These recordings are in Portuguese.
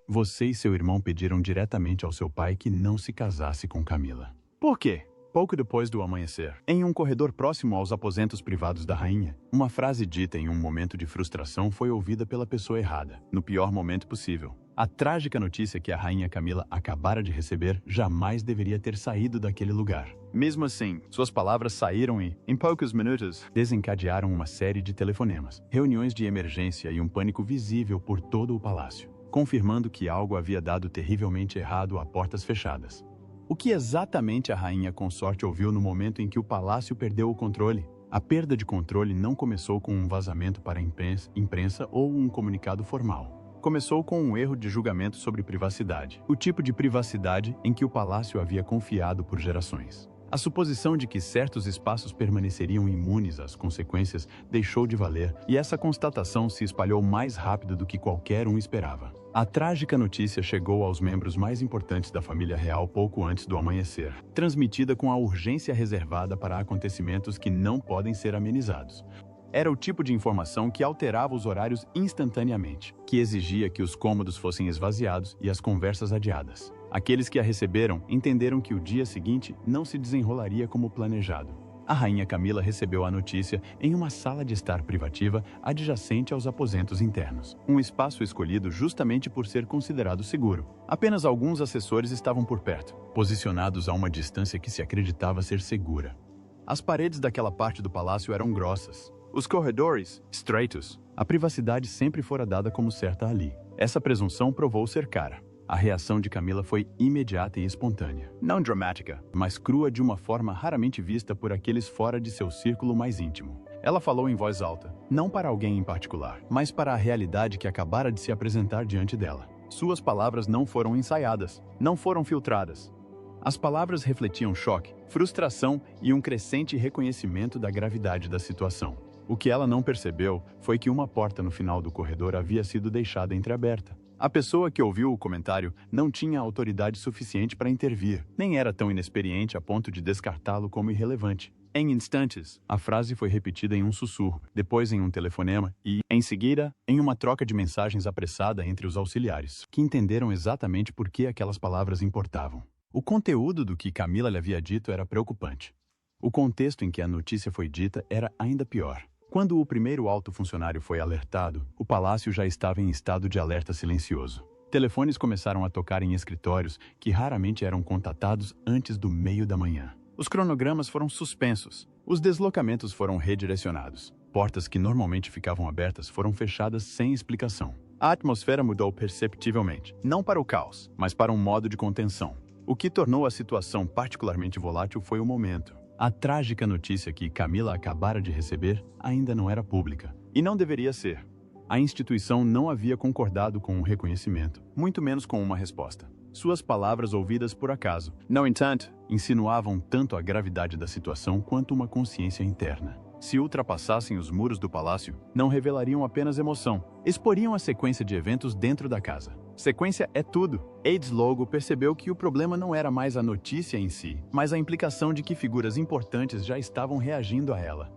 Você e seu irmão pediram diretamente ao seu pai que não se casasse com Camila. Por quê? Pouco depois do amanhecer, em um corredor próximo aos aposentos privados da rainha, uma frase dita em um momento de frustração foi ouvida pela pessoa errada, no pior momento possível. A trágica notícia que a rainha Camila acabara de receber jamais deveria ter saído daquele lugar. Mesmo assim, suas palavras saíram e, em poucos minutos, desencadearam uma série de telefonemas, reuniões de emergência e um pânico visível por todo o palácio, confirmando que algo havia dado terrivelmente errado a portas fechadas. O que exatamente a rainha consorte ouviu no momento em que o palácio perdeu o controle? A perda de controle não começou com um vazamento para a imprensa ou um comunicado formal. Começou com um erro de julgamento sobre privacidade, o tipo de privacidade em que o palácio havia confiado por gerações. A suposição de que certos espaços permaneceriam imunes às consequências deixou de valer, e essa constatação se espalhou mais rápido do que qualquer um esperava. A trágica notícia chegou aos membros mais importantes da família real pouco antes do amanhecer, transmitida com a urgência reservada para acontecimentos que não podem ser amenizados. Era o tipo de informação que alterava os horários instantaneamente, que exigia que os cômodos fossem esvaziados e as conversas adiadas. Aqueles que a receberam entenderam que o dia seguinte não se desenrolaria como planejado. A rainha Camila recebeu a notícia em uma sala de estar privativa adjacente aos aposentos internos, um espaço escolhido justamente por ser considerado seguro. Apenas alguns assessores estavam por perto, posicionados a uma distância que se acreditava ser segura. As paredes daquela parte do palácio eram grossas, os corredores estreitos. A privacidade sempre fora dada como certa ali. Essa presunção provou ser cara. A reação de Camila foi imediata e espontânea. Não dramática, mas crua de uma forma raramente vista por aqueles fora de seu círculo mais íntimo. Ela falou em voz alta, não para alguém em particular, mas para a realidade que acabara de se apresentar diante dela. Suas palavras não foram ensaiadas, não foram filtradas. As palavras refletiam choque, frustração e um crescente reconhecimento da gravidade da situação. O que ela não percebeu foi que uma porta no final do corredor havia sido deixada entreaberta. A pessoa que ouviu o comentário não tinha autoridade suficiente para intervir, nem era tão inexperiente a ponto de descartá-lo como irrelevante. Em instantes, a frase foi repetida em um sussurro, depois em um telefonema e, em seguida, em uma troca de mensagens apressada entre os auxiliares, que entenderam exatamente por que aquelas palavras importavam. O conteúdo do que Camila lhe havia dito era preocupante. O contexto em que a notícia foi dita era ainda pior. Quando o primeiro alto funcionário foi alertado, o palácio já estava em estado de alerta silencioso. Telefones começaram a tocar em escritórios que raramente eram contatados antes do meio da manhã. Os cronogramas foram suspensos. Os deslocamentos foram redirecionados. Portas que normalmente ficavam abertas foram fechadas sem explicação. A atmosfera mudou perceptivelmente, não para o caos, mas para um modo de contenção. O que tornou a situação particularmente volátil foi o momento. A trágica notícia que Camila acabara de receber ainda não era pública, e não deveria ser. A instituição não havia concordado com o reconhecimento, muito menos com uma resposta. Suas palavras ouvidas por acaso, no entanto, insinuavam tanto a gravidade da situação quanto uma consciência interna. Se ultrapassassem os muros do palácio, não revelariam apenas emoção, exporiam a sequência de eventos dentro da casa. Sequência é tudo. Aides logo percebeu que o problema não era mais a notícia em si, mas a implicação de que figuras importantes já estavam reagindo a ela.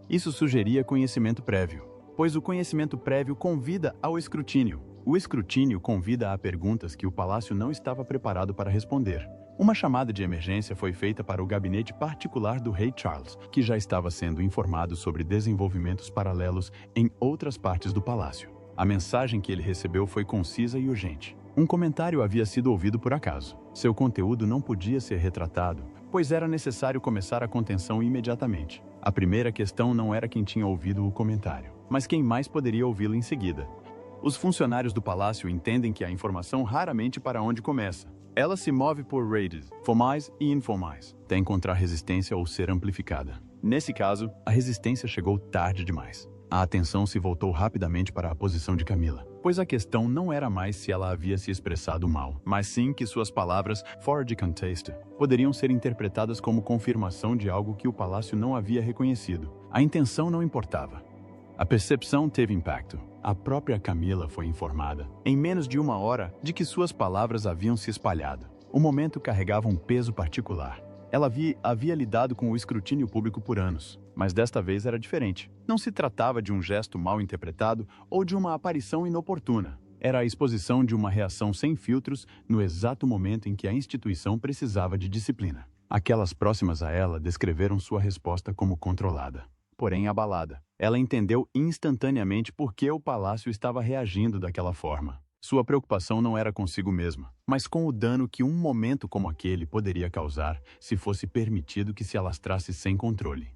Isso sugeria conhecimento prévio, pois o conhecimento prévio convida ao escrutínio. O escrutínio convida a perguntas que o palácio não estava preparado para responder. Uma chamada de emergência foi feita para o gabinete particular do rei Charles, que já estava sendo informado sobre desenvolvimentos paralelos em outras partes do palácio. A mensagem que ele recebeu foi concisa e urgente. Um comentário havia sido ouvido por acaso. Seu conteúdo não podia ser retratado, pois era necessário começar a contenção imediatamente. A primeira questão não era quem tinha ouvido o comentário, mas quem mais poderia ouvi-lo em seguida. Os funcionários do palácio entendem que a informação raramente para onde começa. Ela se move por redes, formais e informais, até encontrar resistência ou ser amplificada. Nesse caso, a resistência chegou tarde demais. A atenção se voltou rapidamente para a posição de Camila, pois a questão não era mais se ela havia se expressado mal, mas sim que suas palavras, fora de contexto, poderiam ser interpretadas como confirmação de algo que o palácio não havia reconhecido. A intenção não importava. A percepção teve impacto. A própria Camila foi informada, em menos de uma hora, de que suas palavras haviam se espalhado. O momento carregava um peso particular. Ela havia lidado com o escrutínio público por anos, mas desta vez era diferente. Não se tratava de um gesto mal interpretado ou de uma aparição inoportuna. era a exposição de uma reação sem filtros no exato momento em que a instituição precisava de disciplina. Aquelas próximas a ela descreveram sua resposta como controlada, porém abalada. Ela entendeu instantaneamente por que o palácio estava reagindo daquela forma. Sua preocupação não era consigo mesma, mas com o dano que um momento como aquele poderia causar se fosse permitido que se alastrasse sem controle.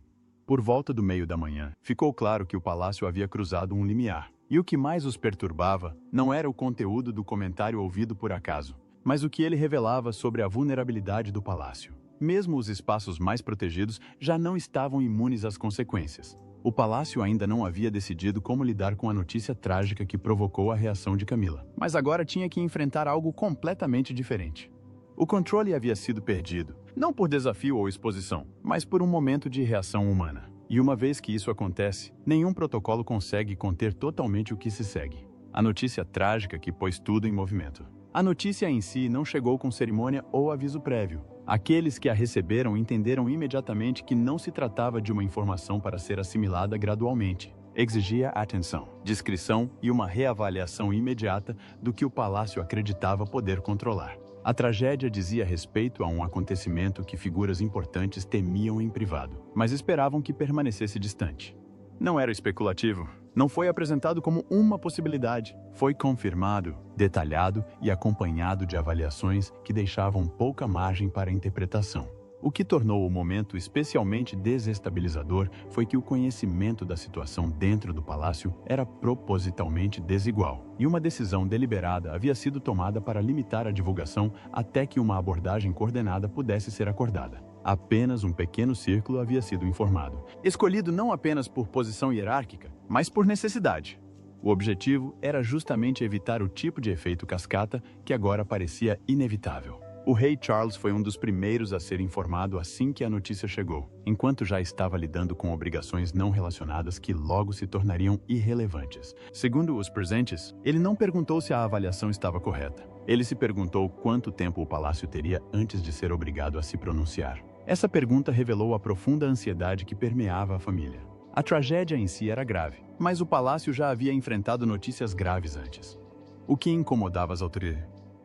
Por volta do meio da manhã, ficou claro que o palácio havia cruzado um limiar. E o que mais os perturbava não era o conteúdo do comentário ouvido por acaso, mas o que ele revelava sobre a vulnerabilidade do palácio. Mesmo os espaços mais protegidos já não estavam imunes às consequências. O palácio ainda não havia decidido como lidar com a notícia trágica que provocou a reação de Camila, mas agora tinha que enfrentar algo completamente diferente. O controle havia sido perdido, não por desafio ou exposição, mas por um momento de reação humana. E uma vez que isso acontece, nenhum protocolo consegue conter totalmente o que se segue. A notícia trágica que pôs tudo em movimento. A notícia em si não chegou com cerimônia ou aviso prévio. Aqueles que a receberam entenderam imediatamente que não se tratava de uma informação para ser assimilada gradualmente. Exigia atenção, discrição e uma reavaliação imediata do que o palácio acreditava poder controlar. A tragédia dizia respeito a um acontecimento que figuras importantes temiam em privado, mas esperavam que permanecesse distante. Não era especulativo, não foi apresentado como uma possibilidade. Foi confirmado, detalhado e acompanhado de avaliações que deixavam pouca margem para interpretação. O que tornou o momento especialmente desestabilizador foi que o conhecimento da situação dentro do palácio era propositalmente desigual, e uma decisão deliberada havia sido tomada para limitar a divulgação até que uma abordagem coordenada pudesse ser acordada. Apenas um pequeno círculo havia sido informado, escolhido não apenas por posição hierárquica, mas por necessidade. O objetivo era justamente evitar o tipo de efeito cascata que agora parecia inevitável. O rei Charles foi um dos primeiros a ser informado assim que a notícia chegou, enquanto já estava lidando com obrigações não relacionadas que logo se tornariam irrelevantes. Segundo os presentes, ele não perguntou se a avaliação estava correta. Ele se perguntou quanto tempo o palácio teria antes de ser obrigado a se pronunciar. Essa pergunta revelou a profunda ansiedade que permeava a família. A tragédia em si era grave, mas o palácio já havia enfrentado notícias graves antes. O que incomodava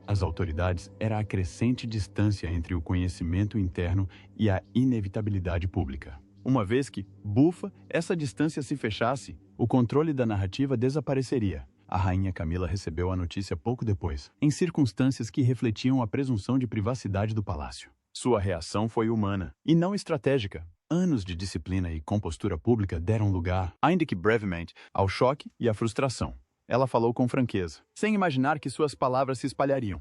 as autoridades era a crescente distância entre o conhecimento interno e a inevitabilidade pública. Uma vez que, bufa, essa distância se fechasse, o controle da narrativa desapareceria. A rainha Camila recebeu a notícia pouco depois, em circunstâncias que refletiam a presunção de privacidade do palácio. Sua reação foi humana, e não estratégica. Anos de disciplina e compostura pública deram lugar, ainda que brevemente, ao choque e à frustração. Ela falou com franqueza, sem imaginar que suas palavras se espalhariam.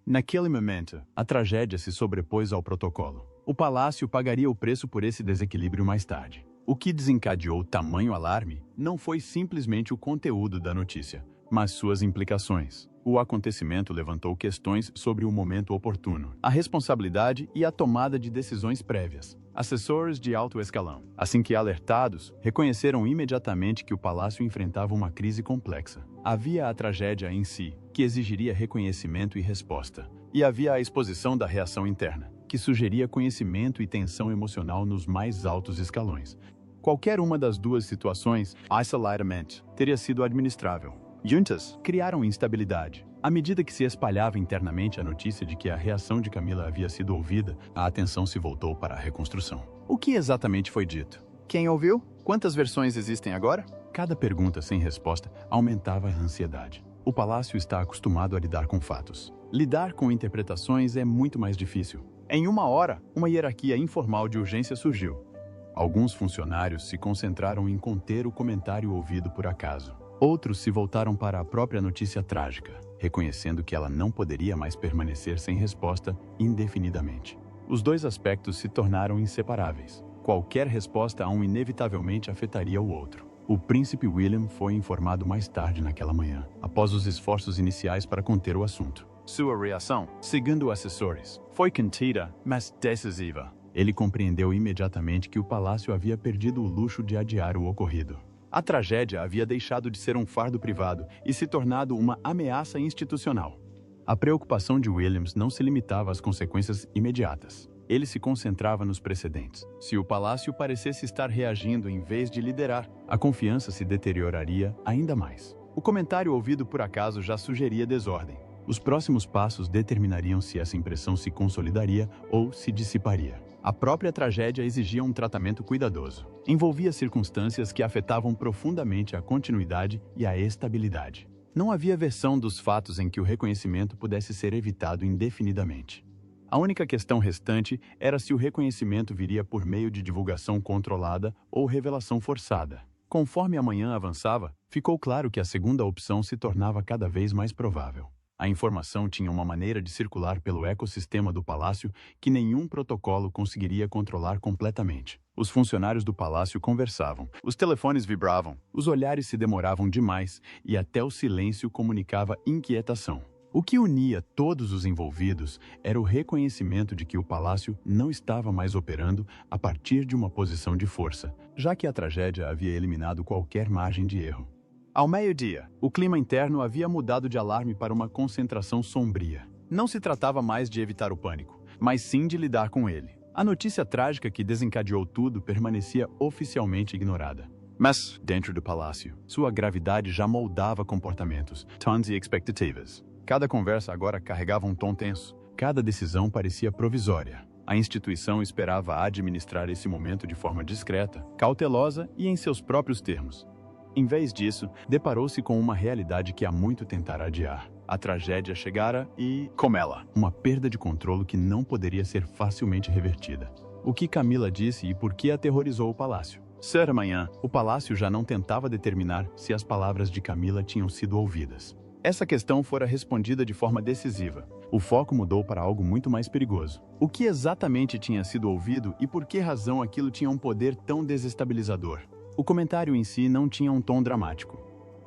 Naquele momento, a tragédia se sobrepôs ao protocolo. O palácio pagaria o preço por esse desequilíbrio mais tarde. O que desencadeou tamanho alarme não foi simplesmente o conteúdo da notícia, mas suas implicações. O acontecimento levantou questões sobre o momento oportuno, a responsabilidade e a tomada de decisões prévias. Assessores de alto escalão, assim que alertados, reconheceram imediatamente que o palácio enfrentava uma crise complexa. Havia a tragédia em si, que exigiria reconhecimento e resposta, e havia a exposição da reação interna, que sugeria conhecimento e tensão emocional nos mais altos escalões. Qualquer uma das duas situações, isoladamente, teria sido administrável. Juntas, criaram instabilidade. À medida que se espalhava internamente a notícia de que a reação de Camila havia sido ouvida, a atenção se voltou para a reconstrução. O que exatamente foi dito? Quem ouviu? Quantas versões existem agora? Cada pergunta sem resposta aumentava a ansiedade. O palácio está acostumado a lidar com fatos. Lidar com interpretações é muito mais difícil. Em uma hora, uma hierarquia informal de urgência surgiu. Alguns funcionários se concentraram em conter o comentário ouvido por acaso. Outros se voltaram para a própria notícia trágica, reconhecendo que ela não poderia mais permanecer sem resposta indefinidamente. Os dois aspectos se tornaram inseparáveis. Qualquer resposta a um inevitavelmente afetaria o outro. O príncipe William foi informado mais tarde naquela manhã, após os esforços iniciais para conter o assunto. Sua reação, segundo assessores, foi contida, mas decisiva. Ele compreendeu imediatamente que o palácio havia perdido o luxo de adiar o ocorrido. A tragédia havia deixado de ser um fardo privado e se tornado uma ameaça institucional. A preocupação de Williams não se limitava às consequências imediatas. Ele se concentrava nos precedentes. Se o palácio parecesse estar reagindo em vez de liderar, a confiança se deterioraria ainda mais. O comentário ouvido por acaso já sugeria desordem. Os próximos passos determinariam se essa impressão se consolidaria ou se dissiparia. A própria tragédia exigia um tratamento cuidadoso. Envolvia circunstâncias que afetavam profundamente a continuidade e a estabilidade. Não havia versão dos fatos em que o reconhecimento pudesse ser evitado indefinidamente. A única questão restante era se o reconhecimento viria por meio de divulgação controlada ou revelação forçada. Conforme a manhã avançava, ficou claro que a segunda opção se tornava cada vez mais provável. A informação tinha uma maneira de circular pelo ecossistema do palácio que nenhum protocolo conseguiria controlar completamente. Os funcionários do palácio conversavam, os telefones vibravam, os olhares se demoravam demais e até o silêncio comunicava inquietação. O que unia todos os envolvidos era o reconhecimento de que o palácio não estava mais operando a partir de uma posição de força, já que a tragédia havia eliminado qualquer margem de erro. Ao meio-dia, o clima interno havia mudado de alarme para uma concentração sombria. Não se tratava mais de evitar o pânico, mas sim de lidar com ele. A notícia trágica que desencadeou tudo permanecia oficialmente ignorada. Mas, dentro do palácio, sua gravidade já moldava comportamentos, tons e expectativas. Cada conversa agora carregava um tom tenso. Cada decisão parecia provisória. A instituição esperava administrar esse momento de forma discreta, cautelosa e em seus próprios termos. Em vez disso, deparou-se com uma realidade que há muito tentara adiar. A tragédia chegara e, com ela, uma perda de controle que não poderia ser facilmente revertida. O que Camila disse e por que aterrorizou o palácio? Certa manhã, o palácio já não tentava determinar se as palavras de Camila tinham sido ouvidas. Essa questão fora respondida de forma decisiva. O foco mudou para algo muito mais perigoso. O que exatamente tinha sido ouvido e por que razão aquilo tinha um poder tão desestabilizador? O comentário em si não tinha um tom dramático.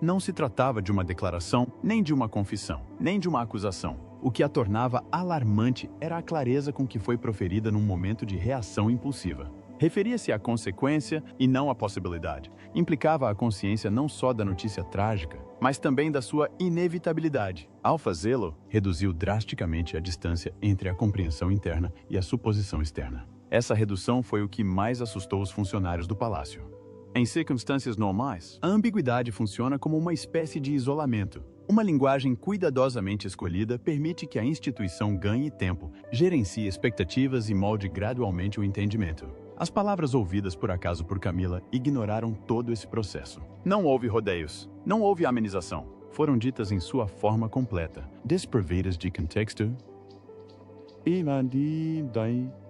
Não se tratava de uma declaração, nem de uma confissão, nem de uma acusação. O que a tornava alarmante era a clareza com que foi proferida num momento de reação impulsiva. Referia-se à consequência e não à possibilidade. Implicava a consciência não só da notícia trágica, mas também da sua inevitabilidade. Ao fazê-lo, reduziu drasticamente a distância entre a compreensão interna e a suposição externa. Essa redução foi o que mais assustou os funcionários do palácio. Em circunstâncias normais, a ambiguidade funciona como uma espécie de isolamento. Uma linguagem cuidadosamente escolhida permite que a instituição ganhe tempo, gerencie expectativas e molde gradualmente o entendimento. As palavras ouvidas por acaso por Camila ignoraram todo esse processo. Não houve rodeios, não houve amenização. Foram ditas em sua forma completa, desprovidas de contexto e,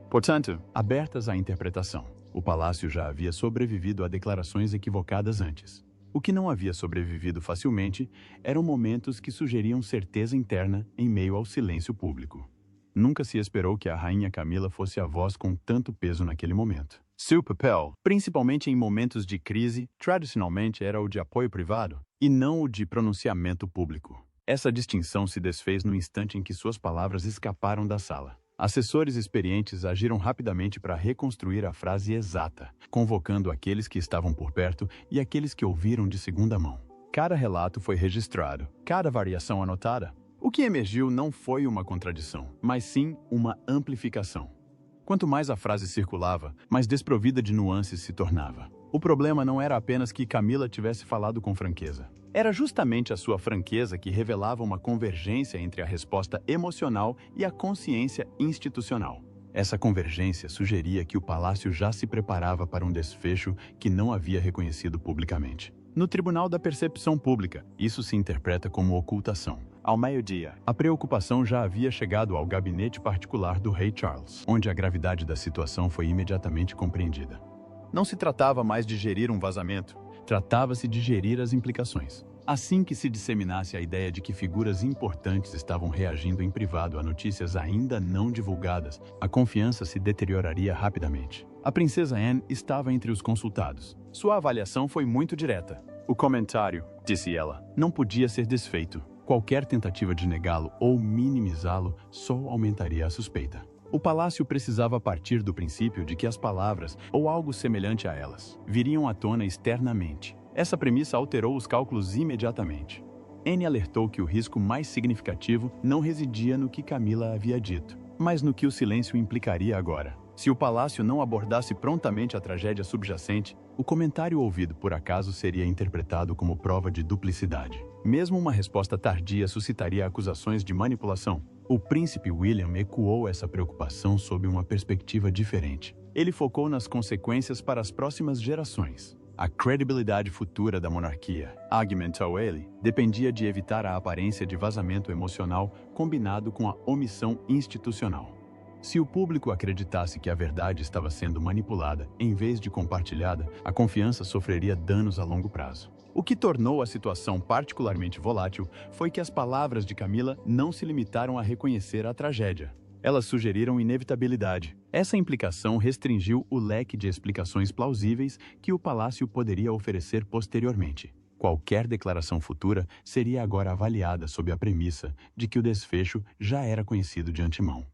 portanto, abertas à interpretação. O palácio já havia sobrevivido a declarações equivocadas antes. O que não havia sobrevivido facilmente eram momentos que sugeriam certeza interna em meio ao silêncio público. Nunca se esperou que a rainha Camila fosse a voz com tanto peso naquele momento. Seu papel, principalmente em momentos de crise, tradicionalmente era o de apoio privado e não o de pronunciamento público. Essa distinção se desfez no instante em que suas palavras escaparam da sala. Assessores experientes agiram rapidamente para reconstruir a frase exata, convocando aqueles que estavam por perto e aqueles que ouviram de segunda mão. Cada relato foi registrado, cada variação anotada. O que emergiu não foi uma contradição, mas sim uma amplificação. Quanto mais a frase circulava, mais desprovida de nuances se tornava. O problema não era apenas que Camila tivesse falado com franqueza. Era justamente a sua franqueza que revelava uma convergência entre a resposta emocional e a consciência institucional. Essa convergência sugeria que o palácio já se preparava para um desfecho que não havia reconhecido publicamente. No Tribunal da Percepção Pública, isso se interpreta como ocultação. Ao meio-dia, a preocupação já havia chegado ao gabinete particular do rei Charles, onde a gravidade da situação foi imediatamente compreendida. Não se tratava mais de gerir um vazamento, tratava-se de gerir as implicações. Assim que se disseminasse a ideia de que figuras importantes estavam reagindo em privado a notícias ainda não divulgadas, a confiança se deterioraria rapidamente. A princesa Anne estava entre os consultados. Sua avaliação foi muito direta. O comentário, disse ela, não podia ser desfeito. Qualquer tentativa de negá-lo ou minimizá-lo só aumentaria a suspeita. O palácio precisava partir do princípio de que as palavras, ou algo semelhante a elas, viriam à tona externamente. Essa premissa alterou os cálculos imediatamente. Anne alertou que o risco mais significativo não residia no que Camila havia dito, mas no que o silêncio implicaria agora. Se o palácio não abordasse prontamente a tragédia subjacente, o comentário ouvido por acaso seria interpretado como prova de duplicidade. Mesmo uma resposta tardia suscitaria acusações de manipulação. O príncipe William ecoou essa preocupação sob uma perspectiva diferente. Ele focou nas consequências para as próximas gerações. A credibilidade futura da monarquia, argumentou ele, dependia de evitar a aparência de vazamento emocional combinado com a omissão institucional. Se o público acreditasse que a verdade estava sendo manipulada em vez de compartilhada, a confiança sofreria danos a longo prazo. O que tornou a situação particularmente volátil foi que as palavras de Camila não se limitaram a reconhecer a tragédia. Elas sugeriram inevitabilidade. Essa implicação restringiu o leque de explicações plausíveis que o palácio poderia oferecer posteriormente. Qualquer declaração futura seria agora avaliada sob a premissa de que o desfecho já era conhecido de antemão.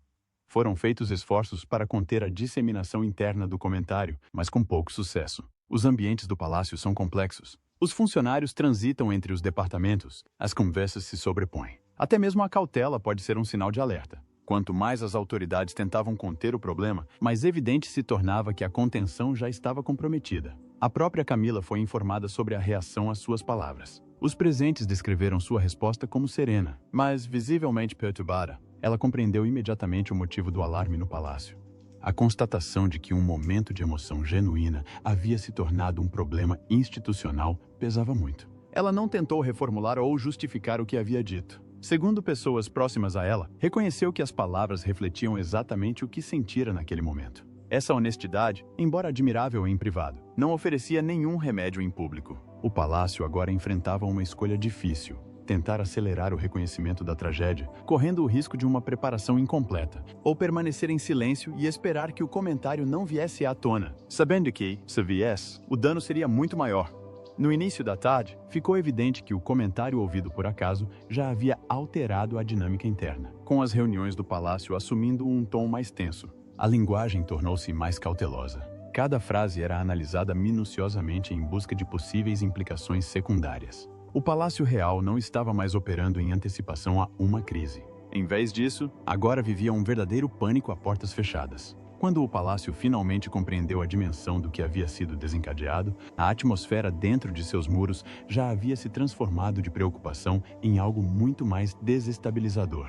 Foram feitos esforços para conter a disseminação interna do comentário, mas com pouco sucesso. Os ambientes do palácio são complexos. Os funcionários transitam entre os departamentos, as conversas se sobrepõem. Até mesmo a cautela pode ser um sinal de alerta. Quanto mais as autoridades tentavam conter o problema, mais evidente se tornava que a contenção já estava comprometida. A própria Camila foi informada sobre a reação às suas palavras. Os presentes descreveram sua resposta como serena, mas visivelmente perturbada. Ela compreendeu imediatamente o motivo do alarme no palácio. A constatação de que um momento de emoção genuína havia se tornado um problema institucional pesava muito. Ela não tentou reformular ou justificar o que havia dito. Segundo pessoas próximas a ela, reconheceu que as palavras refletiam exatamente o que sentira naquele momento. Essa honestidade, embora admirável em privado, não oferecia nenhum remédio em público. O palácio agora enfrentava uma escolha difícil: tentar acelerar o reconhecimento da tragédia, correndo o risco de uma preparação incompleta, ou permanecer em silêncio e esperar que o comentário não viesse à tona, sabendo que, se viesse, o dano seria muito maior. No início da tarde, ficou evidente que o comentário ouvido por acaso já havia alterado a dinâmica interna, com as reuniões do palácio assumindo um tom mais tenso. A linguagem tornou-se mais cautelosa. Cada frase era analisada minuciosamente em busca de possíveis implicações secundárias. O Palácio Real não estava mais operando em antecipação a uma crise. Em vez disso, agora vivia um verdadeiro pânico a portas fechadas. Quando o palácio finalmente compreendeu a dimensão do que havia sido desencadeado, a atmosfera dentro de seus muros já havia se transformado de preocupação em algo muito mais desestabilizador.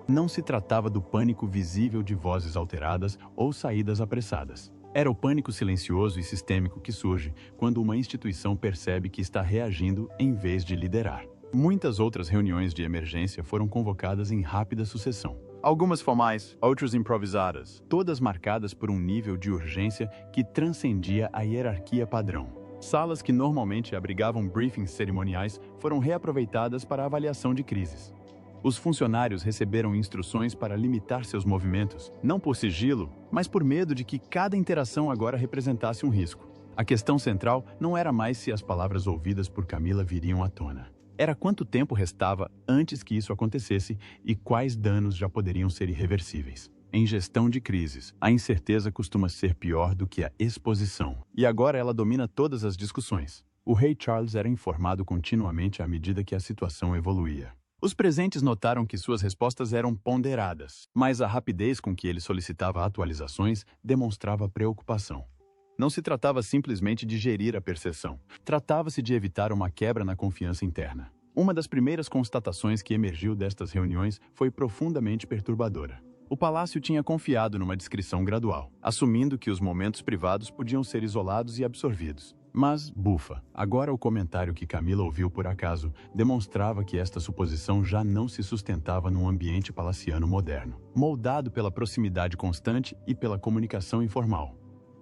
Não se tratava do pânico visível de vozes alteradas ou saídas apressadas. Era o pânico silencioso e sistêmico que surge quando uma instituição percebe que está reagindo em vez de liderar. Muitas outras reuniões de emergência foram convocadas em rápida sucessão. Algumas formais, outras improvisadas, todas marcadas por um nível de urgência que transcendia a hierarquia padrão. Salas que normalmente abrigavam briefings cerimoniais foram reaproveitadas para a avaliação de crises. Os funcionários receberam instruções para limitar seus movimentos, não por sigilo, mas por medo de que cada interação agora representasse um risco. A questão central não era mais se as palavras ouvidas por Camila viriam à tona. Era quanto tempo restava antes que isso acontecesse e quais danos já poderiam ser irreversíveis. Em gestão de crises, a incerteza costuma ser pior do que a exposição, e agora ela domina todas as discussões. O rei Charles era informado continuamente à medida que a situação evoluía. Os presentes notaram que suas respostas eram ponderadas, mas a rapidez com que ele solicitava atualizações demonstrava preocupação. Não se tratava simplesmente de gerir a percepção. Tratava-se de evitar uma quebra na confiança interna. Uma das primeiras constatações que emergiu destas reuniões foi profundamente perturbadora. O palácio tinha confiado numa discrição gradual, assumindo que os momentos privados podiam ser isolados e absorvidos. Mas, bufa, agora o comentário que Camila ouviu por acaso demonstrava que esta suposição já não se sustentava num ambiente palaciano moderno, moldado pela proximidade constante e pela comunicação informal.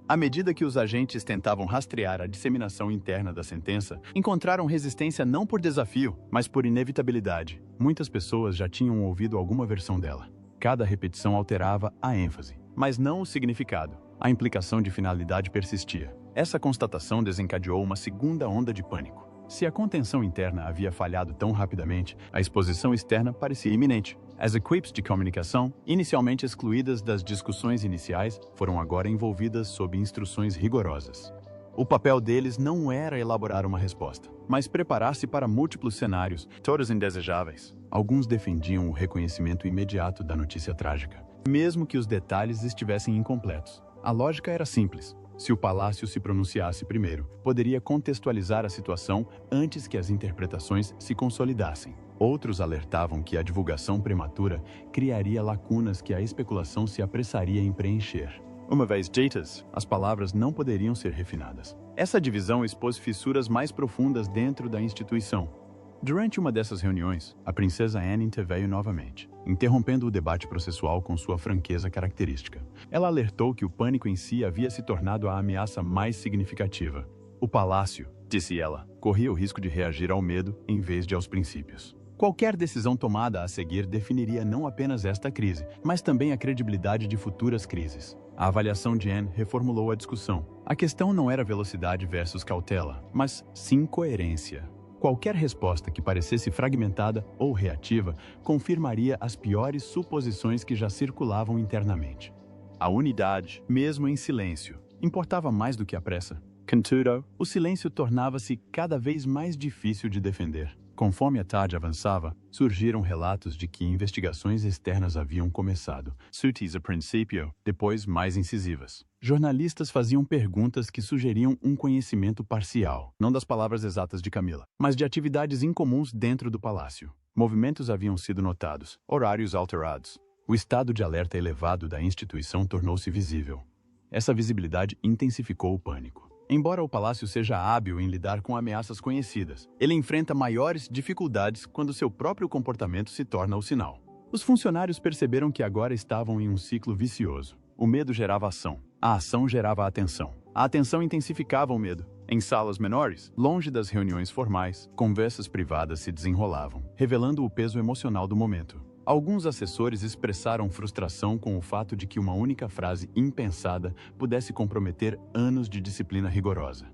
À medida que os agentes tentavam rastrear a disseminação interna da sentença, encontraram resistência não por desafio, mas por inevitabilidade. Muitas pessoas já tinham ouvido alguma versão dela. Cada repetição alterava a ênfase, mas não o significado. A implicação de finalidade persistia. Essa constatação desencadeou uma segunda onda de pânico. Se a contenção interna havia falhado tão rapidamente, a exposição externa parecia iminente. As equipes de comunicação, inicialmente excluídas das discussões iniciais, foram agora envolvidas sob instruções rigorosas. O papel deles não era elaborar uma resposta, mas preparar-se para múltiplos cenários, todos indesejáveis. Alguns defendiam o reconhecimento imediato da notícia trágica, mesmo que os detalhes estivessem incompletos. A lógica era simples. Se o palácio se pronunciasse primeiro, poderia contextualizar a situação antes que as interpretações se consolidassem. Outros alertavam que a divulgação prematura criaria lacunas que a especulação se apressaria em preencher. Uma vez ditas, as palavras não poderiam ser refinadas. Essa divisão expôs fissuras mais profundas dentro da instituição. Durante uma dessas reuniões, a princesa Anne interveio novamente, interrompendo o debate processual com sua franqueza característica. Ela alertou que o pânico em si havia se tornado a ameaça mais significativa. O palácio, disse ela, corria o risco de reagir ao medo em vez de aos princípios. Qualquer decisão tomada a seguir definiria não apenas esta crise, mas também a credibilidade de futuras crises. A avaliação de Anne reformulou a discussão. A questão não era velocidade versus cautela, mas sim coerência. Qualquer resposta que parecesse fragmentada ou reativa confirmaria as piores suposições que já circulavam internamente. A unidade, mesmo em silêncio, importava mais do que a pressa. Contudo, o silêncio tornava-se cada vez mais difícil de defender. Conforme a tarde avançava, surgiram relatos de que investigações externas haviam começado, sutis a princípio, depois mais incisivas. Jornalistas faziam perguntas que sugeriam um conhecimento parcial, não das palavras exatas de Camila, mas de atividades incomuns dentro do palácio. Movimentos haviam sido notados, horários alterados. O estado de alerta elevado da instituição tornou-se visível. Essa visibilidade intensificou o pânico. Embora o palácio seja hábil em lidar com ameaças conhecidas, ele enfrenta maiores dificuldades quando seu próprio comportamento se torna o sinal. Os funcionários perceberam que agora estavam em um ciclo vicioso. O medo gerava ação. A ação gerava atenção. A atenção intensificava o medo. Em salas menores, longe das reuniões formais, conversas privadas se desenrolavam, revelando o peso emocional do momento. Alguns assessores expressaram frustração com o fato de que uma única frase impensada pudesse comprometer anos de disciplina rigorosa.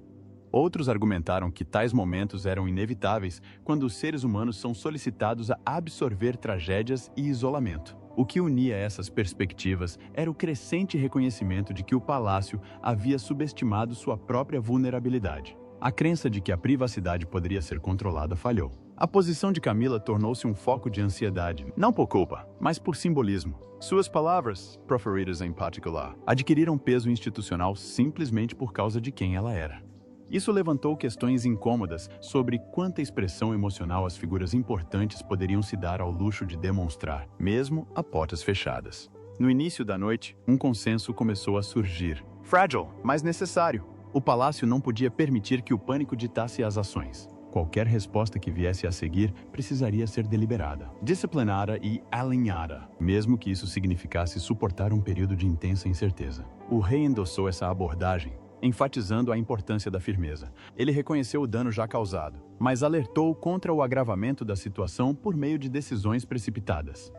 Outros argumentaram que tais momentos eram inevitáveis quando os seres humanos são solicitados a absorver tragédias e isolamento. O que unia essas perspectivas era o crescente reconhecimento de que o palácio havia subestimado sua própria vulnerabilidade. A crença de que a privacidade poderia ser controlada falhou. A posição de Camila tornou-se um foco de ansiedade, não por culpa, mas por simbolismo. Suas palavras, proferidas em particular, adquiriram peso institucional simplesmente por causa de quem ela era. Isso levantou questões incômodas sobre quanta expressão emocional as figuras importantes poderiam se dar ao luxo de demonstrar, mesmo a portas fechadas. No início da noite, um consenso começou a surgir. Frágil, mas necessário. O palácio não podia permitir que o pânico ditasse as ações. Qualquer resposta que viesse a seguir precisaria ser deliberada, disciplinada e alinhada, mesmo que isso significasse suportar um período de intensa incerteza. O rei endossou essa abordagem, enfatizando a importância da firmeza. Ele reconheceu o dano já causado, mas alertou contra o agravamento da situação por meio de decisões precipitadas.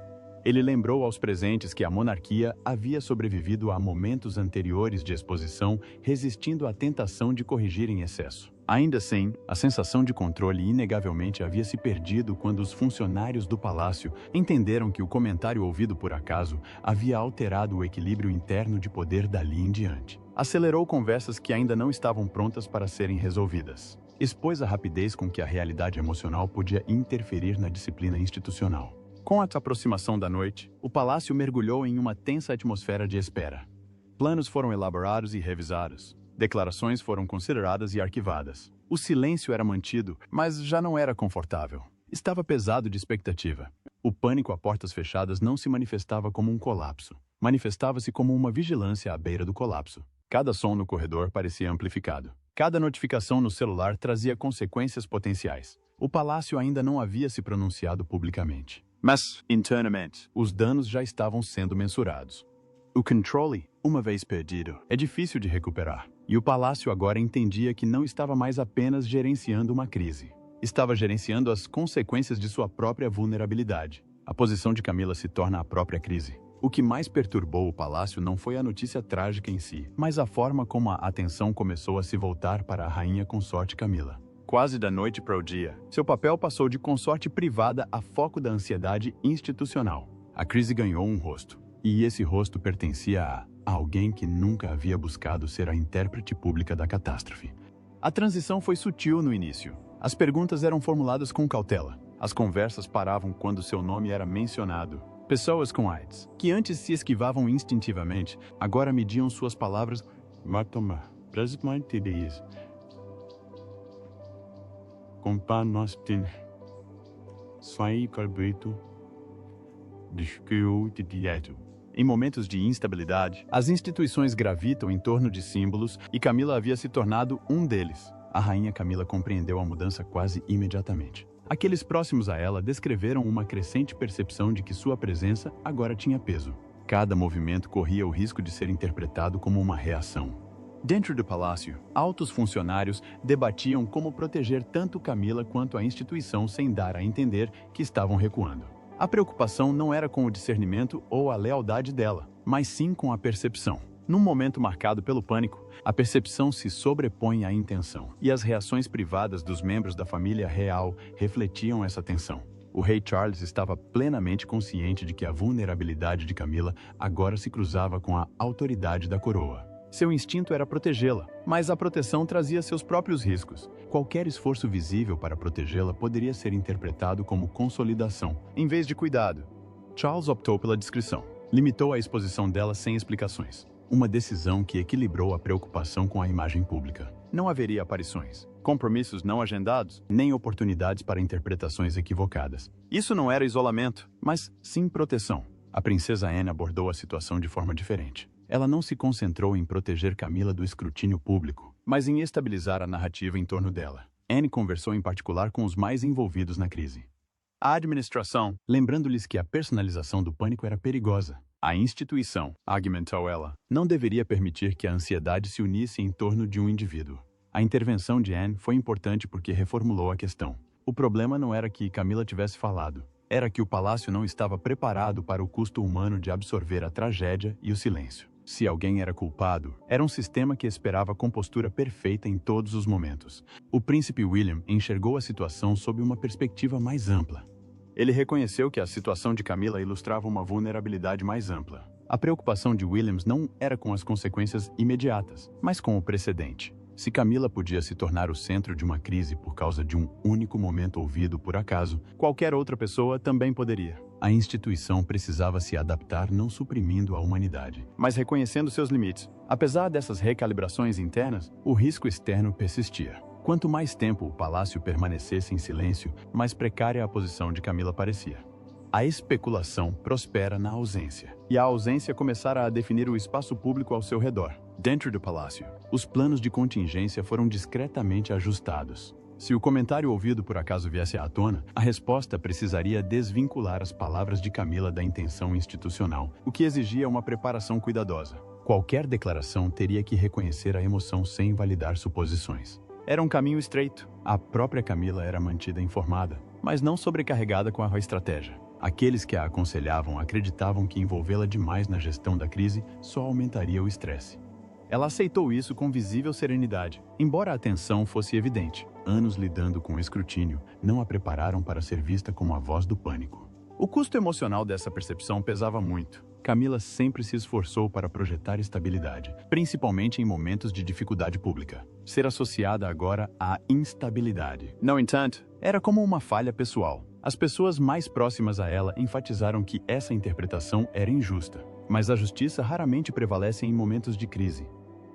Ele lembrou aos presentes que a monarquia havia sobrevivido a momentos anteriores de exposição, resistindo à tentação de corrigir em excesso. Ainda assim, a sensação de controle inegavelmente havia se perdido quando os funcionários do palácio entenderam que o comentário ouvido por acaso havia alterado o equilíbrio interno de poder dali em diante. Acelerou conversas que ainda não estavam prontas para serem resolvidas. Expôs a rapidez com que a realidade emocional podia interferir na disciplina institucional. Com a aproximação da noite, o palácio mergulhou em uma tensa atmosfera de espera. Planos foram elaborados e revisados. Declarações foram consideradas e arquivadas. O silêncio era mantido, mas já não era confortável. Estava pesado de expectativa. O pânico a portas fechadas não se manifestava como um colapso. Manifestava-se como uma vigilância à beira do colapso. Cada som no corredor parecia amplificado. Cada notificação no celular trazia consequências potenciais. O palácio ainda não havia se pronunciado publicamente. Mas, internamente, os danos já estavam sendo mensurados. O controle, uma vez perdido, é difícil de recuperar. E o palácio agora entendia que não estava mais apenas gerenciando uma crise. Estava gerenciando as consequências de sua própria vulnerabilidade. A posição de Camila se torna a própria crise. O que mais perturbou o palácio não foi a notícia trágica em si, mas a forma como a atenção começou a se voltar para a rainha consorte Camila. Quase da noite para o dia, seu papel passou de consorte privada a foco da ansiedade institucional. A crise ganhou um rosto, e esse rosto pertencia a alguém que nunca havia buscado ser a intérprete pública da catástrofe. A transição foi sutil no início. As perguntas eram formuladas com cautela. As conversas paravam quando seu nome era mencionado. Pessoas com AIDS, que antes se esquivavam instintivamente, agora mediam suas palavras. Presidente diz, compar nós tem sai carbureto de direto. Em momentos de instabilidade, as instituições gravitam em torno de símbolos e Camila havia se tornado um deles. A rainha Camila compreendeu a mudança quase imediatamente. Aqueles próximos a ela descreveram uma crescente percepção de que sua presença agora tinha peso. Cada movimento corria o risco de ser interpretado como uma reação. Dentro do palácio, altos funcionários debatiam como proteger tanto Camila quanto a instituição sem dar a entender que estavam recuando. A preocupação não era com o discernimento ou a lealdade dela, mas sim com a percepção. Num momento marcado pelo pânico, a percepção se sobrepõe à intenção, e as reações privadas dos membros da família real refletiam essa tensão. O rei Charles estava plenamente consciente de que a vulnerabilidade de Camila agora se cruzava com a autoridade da coroa. Seu instinto era protegê-la, mas a proteção trazia seus próprios riscos. Qualquer esforço visível para protegê-la poderia ser interpretado como consolidação, em vez de cuidado. Charles optou pela discrição. Limitou a exposição dela sem explicações. Uma decisão que equilibrou a preocupação com a imagem pública. Não haveria aparições, compromissos não agendados, nem oportunidades para interpretações equivocadas. Isso não era isolamento, mas sim proteção. A princesa Anne abordou a situação de forma diferente. Ela não se concentrou em proteger Camila do escrutínio público, mas em estabilizar a narrativa em torno dela. Anne conversou em particular com os mais envolvidos na crise. A administração, lembrando-lhes que a personalização do pânico era perigosa. A instituição, argumentou ela, não deveria permitir que a ansiedade se unisse em torno de um indivíduo. A intervenção de Anne foi importante porque reformulou a questão. O problema não era que Camila tivesse falado. Era que o palácio não estava preparado para o custo humano de absorver a tragédia e o silêncio. Se alguém era culpado, era um sistema que esperava compostura perfeita em todos os momentos. O príncipe William enxergou a situação sob uma perspectiva mais ampla. Ele reconheceu que a situação de Camila ilustrava uma vulnerabilidade mais ampla. A preocupação de Williams não era com as consequências imediatas, mas com o precedente. Se Camila podia se tornar o centro de uma crise por causa de um único momento ouvido por acaso, qualquer outra pessoa também poderia. A instituição precisava se adaptar não suprimindo a humanidade, mas reconhecendo seus limites. Apesar dessas recalibrações internas, o risco externo persistia. Quanto mais tempo o palácio permanecesse em silêncio, mais precária a posição de Camila parecia. A especulação prospera na ausência, e a ausência começara a definir o espaço público ao seu redor. Dentro do palácio, os planos de contingência foram discretamente ajustados. Se o comentário ouvido por acaso viesse à tona, a resposta precisaria desvincular as palavras de Camila da intenção institucional, o que exigia uma preparação cuidadosa. Qualquer declaração teria que reconhecer a emoção sem validar suposições. Era um caminho estreito. A própria Camila era mantida informada, mas não sobrecarregada com a estratégia. Aqueles que a aconselhavam acreditavam que envolvê-la demais na gestão da crise só aumentaria o estresse. Ela aceitou isso com visível serenidade, embora a tensão fosse evidente. Anos lidando com o escrutínio não a prepararam para ser vista como a voz do pânico. O custo emocional dessa percepção pesava muito. Camila sempre se esforçou para projetar estabilidade, principalmente em momentos de dificuldade pública. Ser associada agora à instabilidade, no entanto, era como uma falha pessoal. As pessoas mais próximas a ela enfatizaram que essa interpretação era injusta, mas a justiça raramente prevalece em momentos de crise.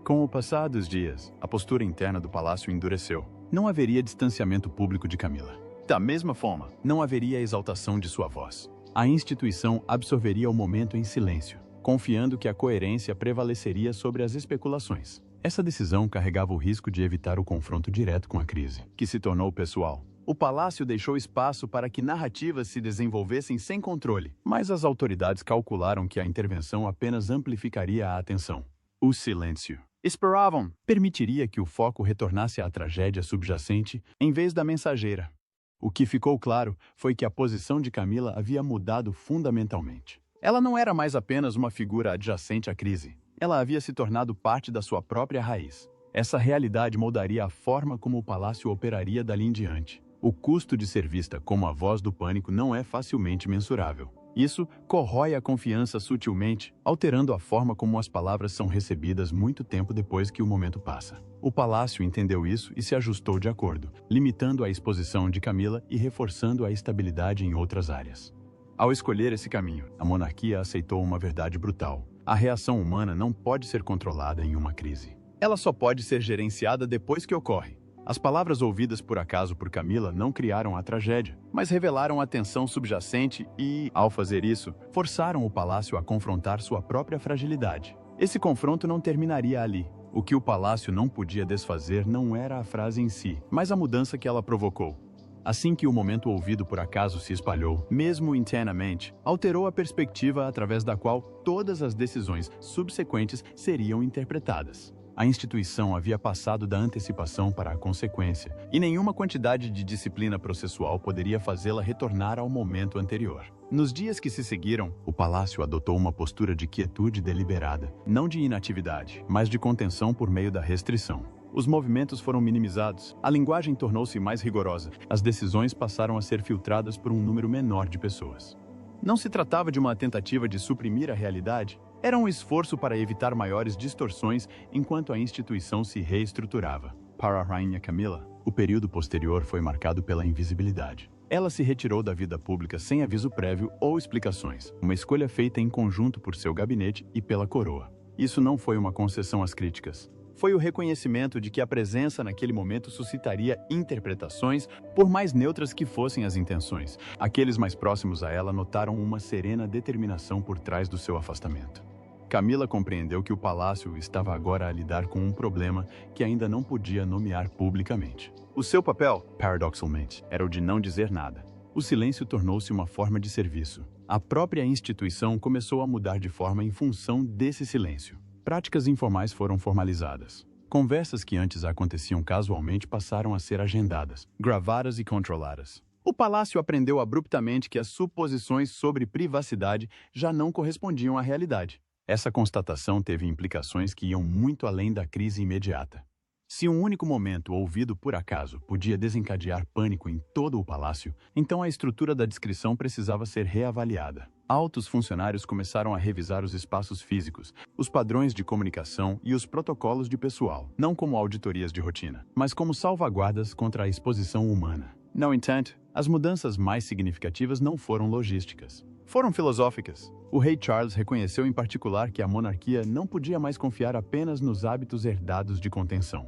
Com o passar dos dias, a postura interna do palácio endureceu. Não haveria distanciamento público de Camila. Da mesma forma, não haveria exaltação de sua voz. A instituição absorveria o momento em silêncio, confiando que a coerência prevaleceria sobre as especulações. Essa decisão carregava o risco de evitar o confronto direto com a crise, que se tornou pessoal. O palácio deixou espaço para que narrativas se desenvolvessem sem controle, mas as autoridades calcularam que a intervenção apenas amplificaria a atenção. O silêncio. Esperavam, permitiria que o foco retornasse à tragédia subjacente em vez da mensageira. O que ficou claro foi que a posição de Camila havia mudado fundamentalmente. Ela não era mais apenas uma figura adjacente à crise. Ela havia se tornado parte da sua própria raiz. Essa realidade moldaria a forma como o palácio operaria dali em diante. O custo de ser vista como a voz do pânico não é facilmente mensurável. Isso corrói a confiança sutilmente, alterando a forma como as palavras são recebidas muito tempo depois que o momento passa. O palácio entendeu isso e se ajustou de acordo, limitando a exposição de Camila e reforçando a estabilidade em outras áreas. Ao escolher esse caminho, a monarquia aceitou uma verdade brutal. A reação humana não pode ser controlada em uma crise. Ela só pode ser gerenciada depois que ocorre. As palavras ouvidas por acaso por Camila não criaram a tragédia, mas revelaram a tensão subjacente e, ao fazer isso, forçaram o palácio a confrontar sua própria fragilidade. Esse confronto não terminaria ali. O que o palácio não podia desfazer não era a frase em si, mas a mudança que ela provocou. Assim que o momento ouvido por acaso se espalhou, mesmo internamente, alterou a perspectiva através da qual todas as decisões subsequentes seriam interpretadas. A instituição havia passado da antecipação para a consequência, e nenhuma quantidade de disciplina processual poderia fazê-la retornar ao momento anterior. Nos dias que se seguiram, o palácio adotou uma postura de quietude deliberada, não de inatividade, mas de contenção por meio da restrição. Os movimentos foram minimizados, a linguagem tornou-se mais rigorosa, as decisões passaram a ser filtradas por um número menor de pessoas. Não se tratava de uma tentativa de suprimir a realidade, era um esforço para evitar maiores distorções enquanto a instituição se reestruturava. Para a rainha Camila, o período posterior foi marcado pela invisibilidade. Ela se retirou da vida pública sem aviso prévio ou explicações, uma escolha feita em conjunto por seu gabinete e pela coroa. Isso não foi uma concessão às críticas. Foi o reconhecimento de que a presença naquele momento suscitaria interpretações, por mais neutras que fossem as intenções. Aqueles mais próximos a ela notaram uma serena determinação por trás do seu afastamento. Camila compreendeu que o palácio estava agora a lidar com um problema que ainda não podia nomear publicamente. O seu papel, paradoxalmente, era o de não dizer nada. O silêncio tornou-se uma forma de serviço. A própria instituição começou a mudar de forma em função desse silêncio. Práticas informais foram formalizadas. Conversas que antes aconteciam casualmente passaram a ser agendadas, gravadas e controladas. O palácio aprendeu abruptamente que as suposições sobre privacidade já não correspondiam à realidade. Essa constatação teve implicações que iam muito além da crise imediata. Se um único momento ouvido por acaso podia desencadear pânico em todo o palácio, então a estrutura da descrição precisava ser reavaliada. Altos funcionários começaram a revisar os espaços físicos, os padrões de comunicação e os protocolos de pessoal, não como auditorias de rotina, mas como salvaguardas contra a exposição humana. No entanto, as mudanças mais significativas não foram logísticas. Foram filosóficas. O rei Charles reconheceu em particular que a monarquia não podia mais confiar apenas nos hábitos herdados de contenção.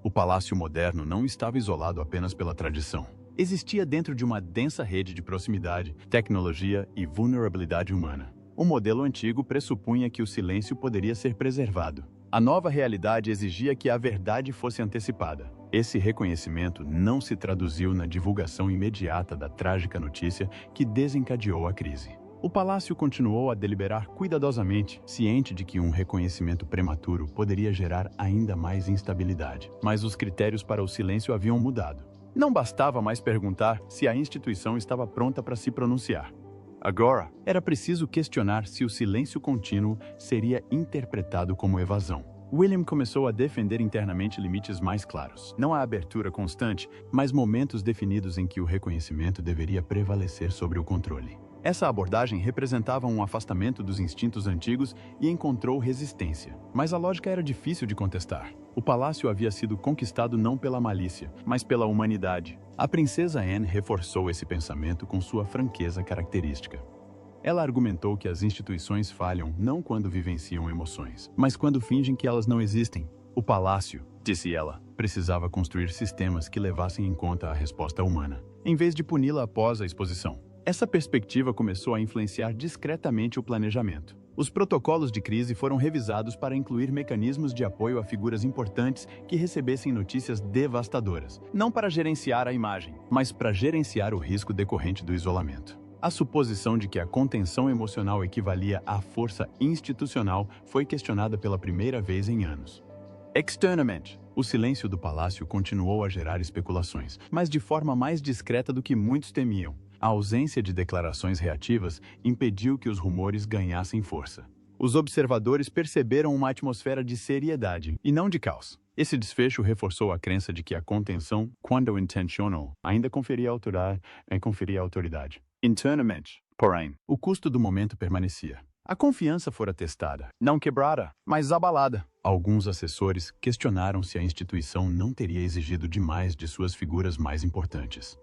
O palácio moderno não estava isolado apenas pela tradição. Existia dentro de uma densa rede de proximidade, tecnologia e vulnerabilidade humana. O modelo antigo pressupunha que o silêncio poderia ser preservado. A nova realidade exigia que a verdade fosse antecipada. Esse reconhecimento não se traduziu na divulgação imediata da trágica notícia que desencadeou a crise. O palácio continuou a deliberar cuidadosamente, ciente de que um reconhecimento prematuro poderia gerar ainda mais instabilidade. Mas os critérios para o silêncio haviam mudado. Não bastava mais perguntar se a instituição estava pronta para se pronunciar. Agora, era preciso questionar se o silêncio contínuo seria interpretado como evasão. William começou a defender internamente limites mais claros. Não a abertura constante, mas momentos definidos em que o reconhecimento deveria prevalecer sobre o controle. Essa abordagem representava um afastamento dos instintos antigos e encontrou resistência. Mas a lógica era difícil de contestar. O palácio havia sido conquistado não pela malícia, mas pela humanidade. A princesa Anne reforçou esse pensamento com sua franqueza característica. Ela argumentou que as instituições falham não quando vivenciam emoções, mas quando fingem que elas não existem. O palácio, disse ela, precisava construir sistemas que levassem em conta a resposta humana, em vez de puni-la após a exposição. Essa perspectiva começou a influenciar discretamente o planejamento. Os protocolos de crise foram revisados para incluir mecanismos de apoio a figuras importantes que recebessem notícias devastadoras, não para gerenciar a imagem, mas para gerenciar o risco decorrente do isolamento. A suposição de que a contenção emocional equivalia à força institucional foi questionada pela primeira vez em anos. Externamente, o silêncio do palácio continuou a gerar especulações, mas de forma mais discreta do que muitos temiam. A ausência de declarações reativas impediu que os rumores ganhassem força. Os observadores perceberam uma atmosfera de seriedade e não de caos. Esse desfecho reforçou a crença de que a contenção, quando intencional, ainda conferia autoridade. Internamente, porém, o custo do momento permanecia. A confiança fora testada, não quebrada, mas abalada. Alguns assessores questionaram se a instituição não teria exigido demais de suas figuras mais importantes.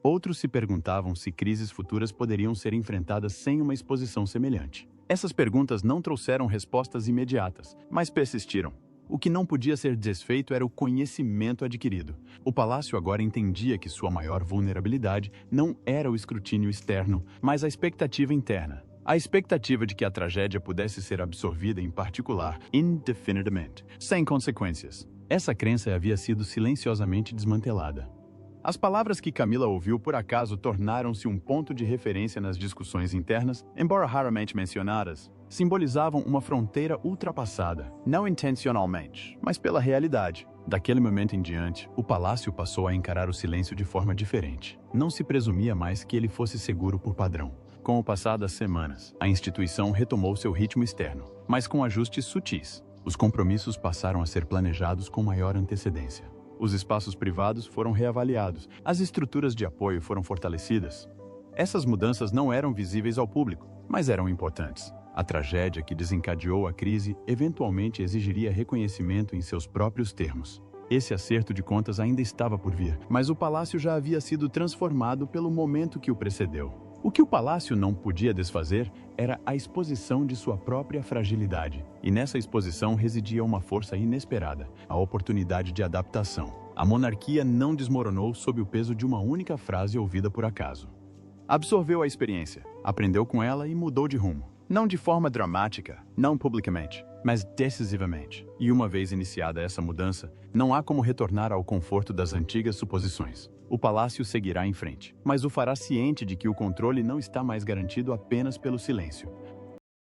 Outros se perguntavam se crises futuras poderiam ser enfrentadas sem uma exposição semelhante. Essas perguntas não trouxeram respostas imediatas, mas persistiram. O que não podia ser desfeito era o conhecimento adquirido. O palácio agora entendia que sua maior vulnerabilidade não era o escrutínio externo, mas a expectativa interna. A expectativa de que a tragédia pudesse ser absorvida em particular, indefinidamente, sem consequências. Essa crença havia sido silenciosamente desmantelada. As palavras que Camila ouviu por acaso tornaram-se um ponto de referência nas discussões internas, embora raramente mencionadas, simbolizavam uma fronteira ultrapassada, não intencionalmente, mas pela realidade. Daquele momento em diante, o palácio passou a encarar o silêncio de forma diferente. Não se presumia mais que ele fosse seguro por padrão. Com o passar das semanas, a instituição retomou seu ritmo externo, mas com ajustes sutis. Os compromissos passaram a ser planejados com maior antecedência. Os espaços privados foram reavaliados, as estruturas de apoio foram fortalecidas. Essas mudanças não eram visíveis ao público, mas eram importantes. A tragédia que desencadeou a crise eventualmente exigiria reconhecimento em seus próprios termos. Esse acerto de contas ainda estava por vir, mas o palácio já havia sido transformado pelo momento que o precedeu. O que o palácio não podia desfazer era a exposição de sua própria fragilidade. E nessa exposição residia uma força inesperada, a oportunidade de adaptação. A monarquia não desmoronou sob o peso de uma única frase ouvida por acaso. Absorveu a experiência, aprendeu com ela e mudou de rumo. Não de forma dramática, não publicamente, mas decisivamente. E uma vez iniciada essa mudança, não há como retornar ao conforto das antigas suposições. O palácio seguirá em frente, mas o fará ciente de que o controle não está mais garantido apenas pelo silêncio.